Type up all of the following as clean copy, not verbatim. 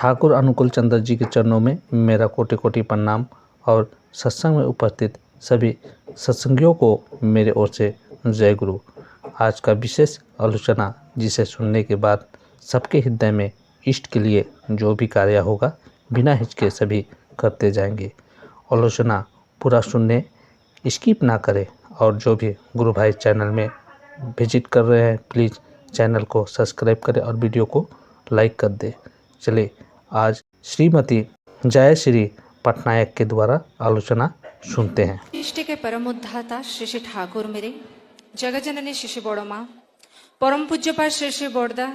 ठाकुर अनुकूल चंद्र जी के चरणों में मेरा कोटि कोटि प्रणाम और सत्संग में उपस्थित सभी सत्संगियों को मेरे ओर से जय गुरु। आज का विशेष आलोचना जिसे सुनने के बाद सबके हृदय में इष्ट के लिए जो भी कार्य होगा बिना हिचके सभी करते जाएंगे। आलोचना पूरा सुनने, स्किप ना करें और जो भी गुरु भाई चैनल में विजिट कर रहे हैं प्लीज़ चैनल को सब्सक्राइब करें और वीडियो को लाइक कर दें। चलिए आज श्रीमती जयश्री पटनायक के द्वारा आलोचना सुनते हैं। सृष्टि के परम उद्धाता श्री श्री ठाकुर मेरे जगजननी श्री श्री बड़ो माँ, परम पूज्य पाठ श्री श्री बोरदा,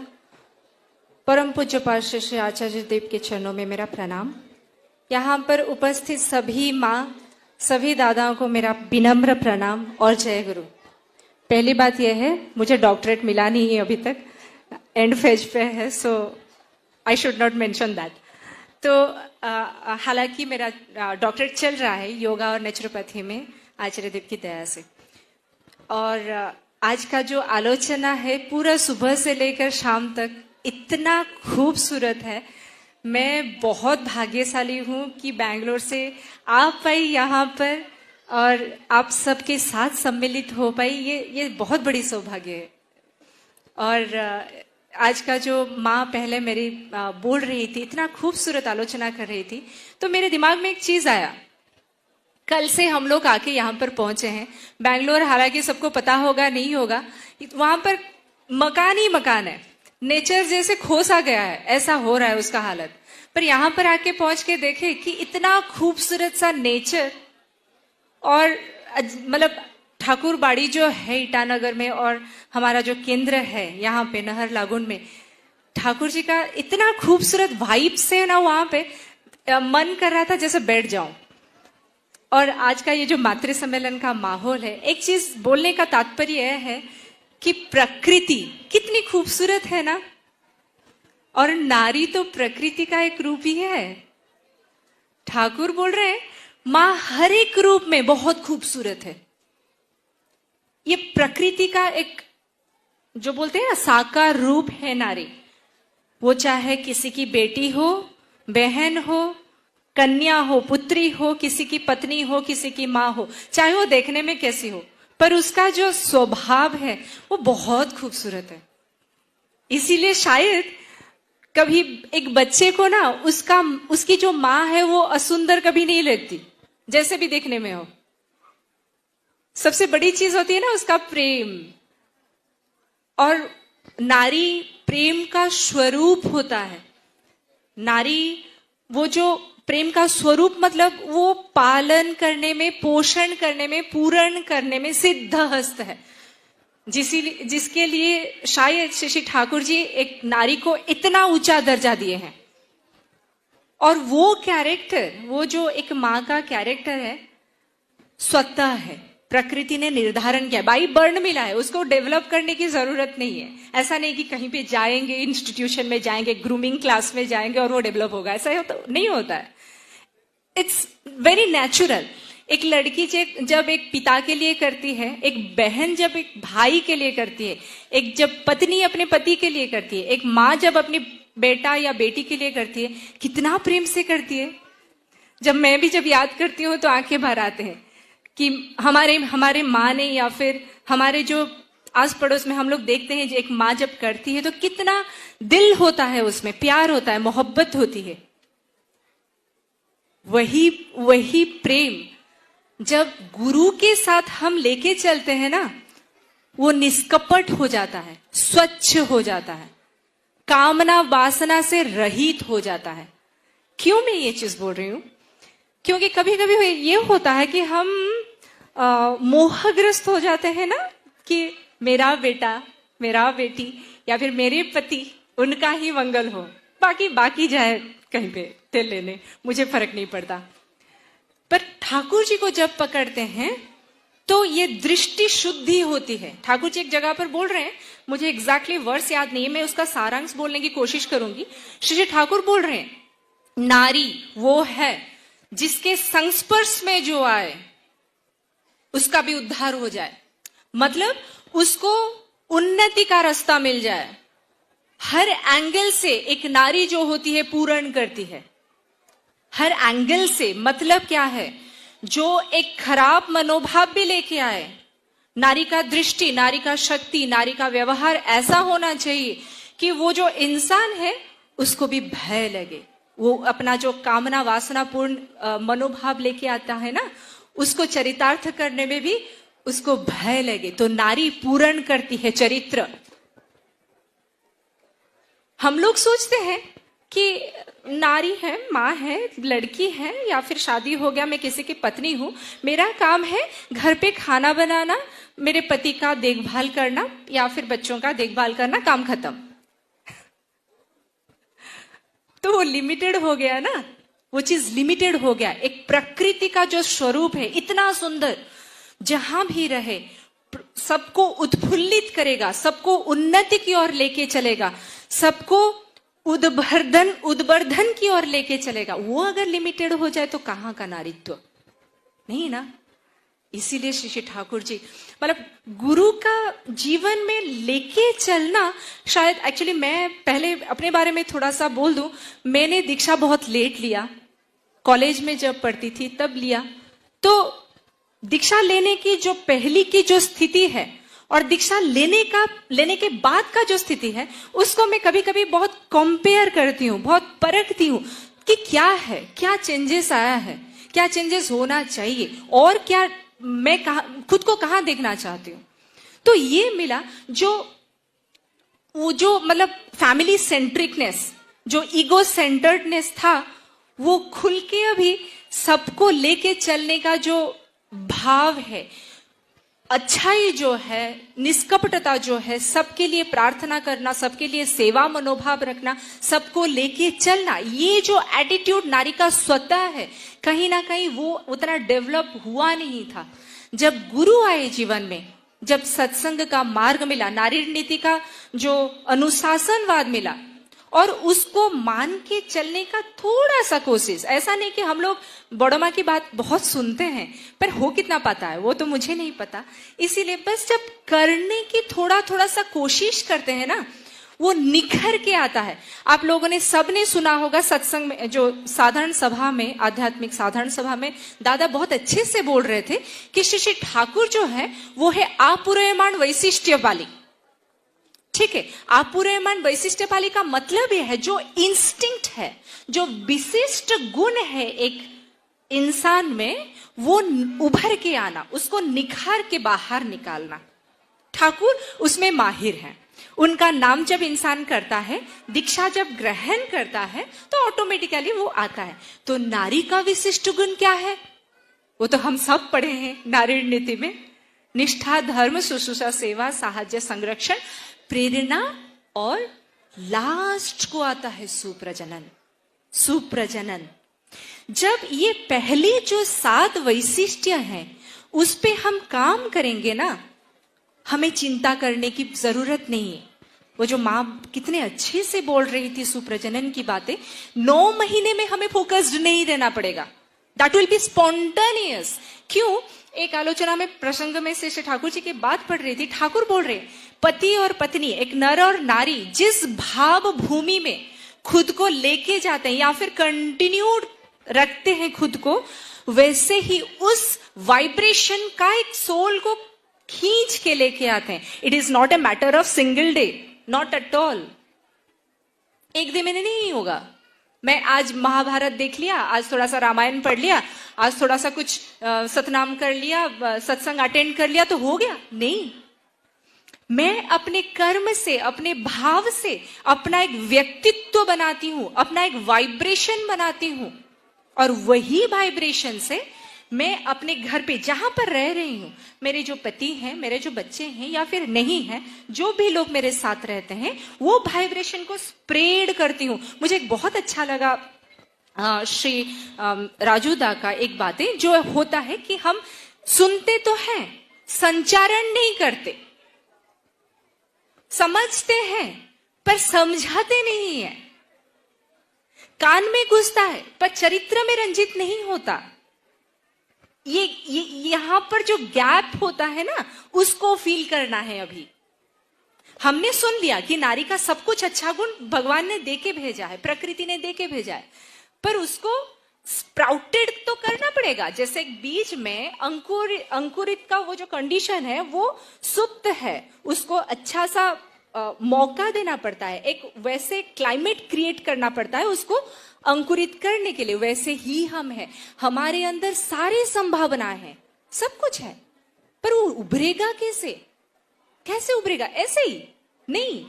परम पूज्य पाठ श्री श्री आचार्य देव के चरणों में मेरा प्रणाम। यहाँ पर उपस्थित सभी माँ, सभी दादाओं को मेरा विनम्र प्रणाम और जय गुरु। पहली बात यह है, मुझे डॉक्टरेट मिला नहीं है अभी तक, एंड फेज पे है, so I should not mention that. तो हालांकि मेरा डॉक्टरेट चल रहा है योगा और नेचुरोपैथी में आचार्य देव की दया से। और आज का जो आलोचना है पूरा सुबह से लेकर शाम तक इतना खूबसूरत है। मैं बहुत भाग्यशाली हूँ कि बैंगलोर से आ पाई यहाँ पर और आप सबके साथ सम्मिलित हो पाई, ये बहुत बड़ी सौभाग्य है। और आज का जो माँ पहले मेरी बोल रही थी, इतना खूबसूरत आलोचना कर रही थी, तो मेरे दिमाग में एक चीज आया। कल से हम लोग आके यहाँ पर पहुंचे हैं बैंगलोर, हालांकि सबको पता होगा नहीं होगा, वहां पर मकान ही मकान है, नेचर जैसे खोसा गया है, ऐसा हो रहा है उसका हालत। पर यहाँ पर आके पहुंच के देखे कि इतना खूबसूरत सा नेचर, और मतलब ठाकुर बाड़ी जो है ईटानगर में और हमारा जो केंद्र है यहाँ पे नहर लागुन में, ठाकुर जी का इतना खूबसूरत वाइब्स है ना, वहां पे मन कर रहा था जैसे बैठ जाऊं। और आज का ये जो मातृ सम्मेलन का माहौल है, एक चीज बोलने का तात्पर्य यह है कि प्रकृति कितनी खूबसूरत है ना, और नारी तो प्रकृति का एक रूप ही है। ठाकुर बोल रहे हैं माँ हर एक रूप में बहुत खूबसूरत है। ये प्रकृति का एक जो बोलते हैं ना साकार रूप है नारी। वो चाहे किसी की बेटी हो, बहन हो, कन्या हो, पुत्री हो, किसी की पत्नी हो, किसी की माँ हो, चाहे वो देखने में कैसी हो, पर उसका जो स्वभाव है वो बहुत खूबसूरत है। इसीलिए शायद कभी एक बच्चे को ना उसकी जो माँ है वो असुंदर कभी नहीं लगती, जैसे भी देखने में हो। सबसे बड़ी चीज होती है ना उसका प्रेम, और नारी प्रेम का स्वरूप होता है। नारी वो जो प्रेम का स्वरूप मतलब वो पालन करने में, पोषण करने में, पूर्ण करने में सिद्धहस्त है, जिसके लिए शायद श्री ठाकुर जी एक नारी को इतना ऊंचा दर्जा दिए हैं। और वो कैरेक्टर, वो जो एक माँ का कैरेक्टर है, स्वतः है, प्रकृति ने निर्धारण किया, बाई बर्न मिला है, उसको डेवलप करने की जरूरत नहीं है। ऐसा नहीं कि कहीं पे जाएंगे, इंस्टीट्यूशन में जाएंगे, ग्रूमिंग क्लास में जाएंगे और वो डेवलप होगा, ऐसा तो नहीं होता है। It's very natural. एक लड़की जब एक पिता के लिए करती है, एक बहन जब एक भाई के लिए करती है, एक जब पत्नी अपने पति के लिए करती है, एक माँ जब अपनी बेटा या बेटी के लिए करती है, कितना प्रेम से करती है। मैं भी जब याद करती हूँ तो आंखें भर आते हैं कि हमारे माँ ने, या फिर हमारे जो आस पड़ोस में हम लोग देखते हैं, एक माँ जब करती है तो कितना दिल होता है, उसमें प्यार होता है, मोहब्बत होती है। वही प्रेम जब गुरु के साथ हम लेके चलते हैं ना, वो निष्कपट हो जाता है, स्वच्छ हो जाता है, कामना वासना से रहित हो जाता है। क्यों मैं ये चीज बोल रही हूं? क्योंकि कभी कभी ये होता है कि हम मोहग्रस्त हो जाते हैं ना, कि मेरा बेटा, मेरा बेटी या फिर मेरे पति, उनका ही मंगल हो, बाकी जाए कहीं पे तेल लेने, मुझे फर्क नहीं पड़ता। पर ठाकुर जी को जब पकड़ते हैं तो ये दृष्टि शुद्धि होती है। ठाकुर जी एक जगह पर बोल रहे हैं, मुझे एग्जैक्टली वर्ड्स याद नहीं है, मैं उसका सारांश बोलने की कोशिश करूंगी। श्री ठाकुर बोल रहे हैं नारी वो है जिसके संस्पर्श में जो आए उसका भी उद्धार हो जाए, मतलब उसको उन्नति का रास्ता मिल जाए, हर एंगल से एक नारी जो होती है पूर्ण करती है। हर एंगल से मतलब क्या है, जो एक खराब मनोभाव भी लेके आए। नारी का दृष्टि, नारी का शक्ति, नारी का व्यवहार ऐसा होना चाहिए कि वो जो इंसान है उसको भी भय लगे। वो अपना जो कामना वासना पूर्ण मनोभाव लेके आता है ना, उसको चरितार्थ करने में भी उसको भय लगे। तो नारी पूर्ण करती है चरित्र। हम लोग सोचते हैं कि नारी है, माँ है, लड़की है, या फिर शादी हो गया, मैं किसी की पत्नी हूं, मेरा काम है घर पे खाना बनाना, मेरे पति का देखभाल करना या फिर बच्चों का देखभाल करना, काम खत्म। तो वो लिमिटेड हो गया ना, वो चीज लिमिटेड हो गया। एक प्रकृति का जो स्वरूप है इतना सुंदर, जहां भी रहे सबको उत्फुल्लित करेगा, सबको उन्नति की ओर लेके चलेगा, सबको उद्वर्धन की ओर लेके चलेगा। वो अगर लिमिटेड हो जाए तो कहां का नारीत्व, नहीं ना। इसीलिए श्री श्री ठाकुर जी मतलब गुरु का जीवन में लेके चलना। शायद एक्चुअली मैं पहले अपने बारे में थोड़ा सा बोल दूं, मैंने दीक्षा बहुत लेट लिया, कॉलेज में जब पढ़ती थी तब लिया। तो दीक्षा लेने की जो पहली की जो स्थिति है और दीक्षा लेने के बाद का जो स्थिति है, उसको मैं कभी कभी बहुत कंपेयर करती हूँ, बहुत परखती हूँ कि क्या है, क्या चेंजेस आया है, क्या चेंजेस होना चाहिए, और क्या मैं खुद को कहाँ देखना चाहती हूँ। तो ये मिला वो जो मतलब फैमिली सेंट्रिकनेस, जो ईगो सेंटर्डनेस था, वो खुल के अभी सबको लेके चलने का जो भाव है, अच्छाई जो है, निष्कपटता जो है, सबके लिए प्रार्थना करना, सबके लिए सेवा मनोभाव रखना, सबको लेके चलना, ये जो एटीट्यूड नारी का स्वतः है, कहीं ना कहीं वो उतना डेवलप हुआ नहीं था। जब गुरु आए जीवन में, जब सत्संग का मार्ग मिला, नारी नीति का जो अनुशासनवाद मिला, और उसको मान के चलने का थोड़ा सा कोशिश। ऐसा नहीं कि हम लोग बड़ों माँ की बात बहुत सुनते हैं, पर हो कितना पता है वो तो मुझे नहीं पता। इसीलिए बस जब करने की थोड़ा सा कोशिश करते हैं ना, वो निखर के आता है। आप लोगों ने सबने सुना होगा सत्संग में, जो साधारण सभा में, आध्यात्मिक साधारण सभा में दादा बहुत अच्छे से बोल रहे थे कि श्री श्री ठाकुर जो है वो है आपूर्यमान वैशिष्ट्य वाली। ठीक है, आपूर्यमान वैशिष्ट्य वाली का मतलब यह है जो इंस्टिंक्ट है, जो विशिष्ट गुण है एक इंसान में, वो उभर के आना, उसको निखार के बाहर निकालना। ठाकुर उसमें माहिर है। उनका नाम जब इंसान करता है, दीक्षा जब ग्रहण करता है, तो ऑटोमेटिकली वो आता है। तो नारी का विशिष्ट गुण क्या है, वो तो हम सब पढ़े हैं नारी नीति में। निष्ठा, धर्म, शुश्रूषा, सेवा, साहाय्य, संरक्षण, प्रेरणा, और लास्ट को आता है सुप्रजनन। सुप्रजनन। जब ये पहले जो 7 वैशिष्ट्य हैं उस पे हम काम करेंगे ना, हमें चिंता करने की जरूरत नहीं है। वो जो माँ कितने अच्छे से बोल रही थी सुप्रजनन की बातें, 9 महीने में हमें फोकस्ड नहीं रहना पड़ेगा। That will be spontaneous. क्यों? एक आलोचना में प्रसंग में से ठाकुर जी की बात पढ़ रही थी, ठाकुर बोल रहे पति और पत्नी, एक नर और नारी जिस भाव भूमि में खुद को लेके जाते हैं या फिर कंटिन्यू रखते हैं खुद को, वैसे ही उस वाइब्रेशन का एक सोल को खींच के लेके आते हैं। It is not a matter of single day, not at all. एक दिन में नहीं होगा। मैं आज महाभारत देख लिया, आज थोड़ा सा रामायण पढ़ लिया, आज थोड़ा सा कुछ सतनाम कर लिया, सत्संग अटेंड कर लिया तो हो गया, नहीं। मैं अपने कर्म से, अपने भाव से अपना एक व्यक्तित्व बनाती हूं, अपना एक वाइब्रेशन बनाती हूं, और वही वाइब्रेशन से मैं अपने घर पे जहां पर रह रही हूं, मेरे जो पति हैं, मेरे जो बच्चे हैं या फिर नहीं हैं, जो भी लोग मेरे साथ रहते हैं, वो वाइब्रेशन को स्प्रेड करती हूं। मुझे एक बहुत अच्छा लगा श्री राजू दा का एक बातें जो होता है कि हम सुनते तो हैं, संचारण नहीं करते, समझते हैं पर समझाते नहीं है। कान में घुसता है पर चरित्र में रंजित नहीं होता। ये यहां पर जो गैप होता है ना, उसको फील करना है अभी। हमने सुन लिया कि नारी का सब कुछ अच्छा गुण भगवान ने दे के भेजा है, प्रकृति ने दे के भेजा है, पर उसको स्प्राउटेड तो करना पड़ेगा। जैसे एक बीज में अंकुरित का वो जो कंडीशन है वो सुप्त है, उसको अच्छा सा मौका देना पड़ता है, एक वैसे क्लाइमेट क्रिएट करना पड़ता है उसको अंकुरित करने के लिए। वैसे ही हम हैं, हमारे अंदर सारी संभावना है, सब कुछ है, पर वो उभरेगा कैसे? कैसे उभरेगा? ऐसे ही नहीं।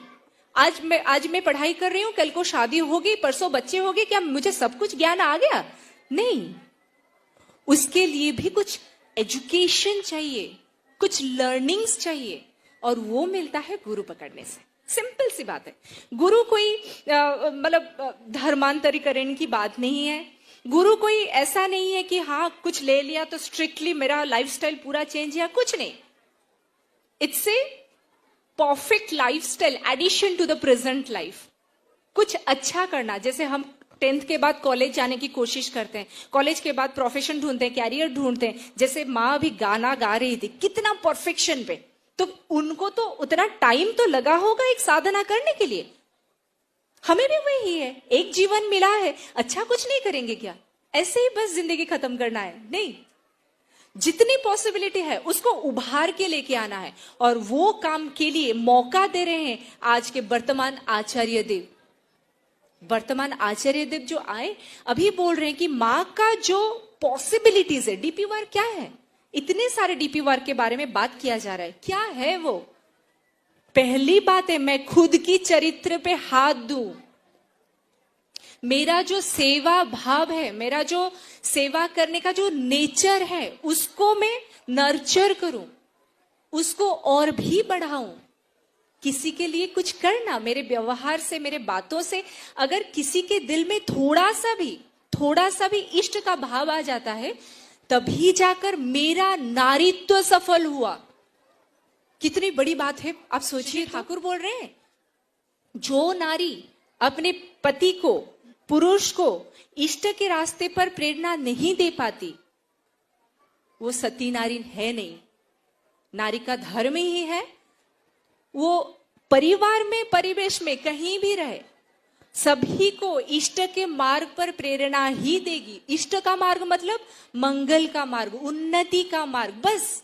आज मैं पढ़ाई कर रही हूं, कल को शादी होगी, परसों बच्चे होंगे, क्या मुझे सब कुछ ज्ञान आ गया? नहीं, उसके लिए भी कुछ एजुकेशन चाहिए, कुछ लर्निंग्स चाहिए, और वो मिलता है गुरु पकड़ने से। सिंपल सी बात है। गुरु कोई मतलब धर्मांतरीकरण की बात नहीं है। गुरु कोई ऐसा नहीं है कि हाँ कुछ ले लिया तो स्ट्रिक्टली मेरा लाइफस्टाइल पूरा चेंज है, कुछ नहीं। It's a perfect lifestyle addition to the present life. कुछ अच्छा करना, जैसे हम 10th के बाद कॉलेज जाने की कोशिश करते हैं, कॉलेज के बाद प्रोफेशन ढूंढते हैं, कैरियर ढूंढते हैं। जैसे माँ अभी गाना गा रही थी, कितना परफेक्शन पे, तो उनको तो उतना टाइम तो लगा होगा एक साधना करने के लिए। हमें भी वही है, एक जीवन मिला है, अच्छा कुछ नहीं करेंगे क्या? ऐसे ही बस जिंदगी खत्म करना है? नहीं, जितनी पॉसिबिलिटी है उसको उभार के लेके आना है, और वो काम के लिए मौका दे रहे हैं आज के वर्तमान आचार्य देव। वर्तमान आचार्य देव जो आए अभी बोल रहे हैं कि माँ का जो पॉसिबिलिटीज है, डीपी वर्क क्या है, इतने सारे डीपी वर्क के बारे में बात किया जा रहा है, क्या है वो? पहली बात है, मैं खुद की चरित्र पे हाथ दूं, मेरा जो सेवा भाव है, मेरा जो सेवा करने का जो नेचर है, उसको मैं नर्चर करूं, उसको और भी बढ़ाऊं। किसी के लिए कुछ करना, मेरे व्यवहार से, मेरे बातों से अगर किसी के दिल में थोड़ा सा भी इष्ट का भाव आ जाता है, तभी जाकर मेरा नारीत्व सफल हुआ। कितनी बड़ी बात है, आप सोचिए। ठाकुर बोल रहे हैं, जो नारी अपने पति को, पुरुष को इष्ट के रास्ते पर प्रेरणा नहीं दे पाती, वो सती नारी है नहीं। नारी का धर्म ही है, वो परिवार में, परिवेश में कहीं भी रहे, सभी को इष्ट के मार्ग पर प्रेरणा ही देगी। इष्ट का मार्ग मतलब मंगल का मार्ग, उन्नति का मार्ग, बस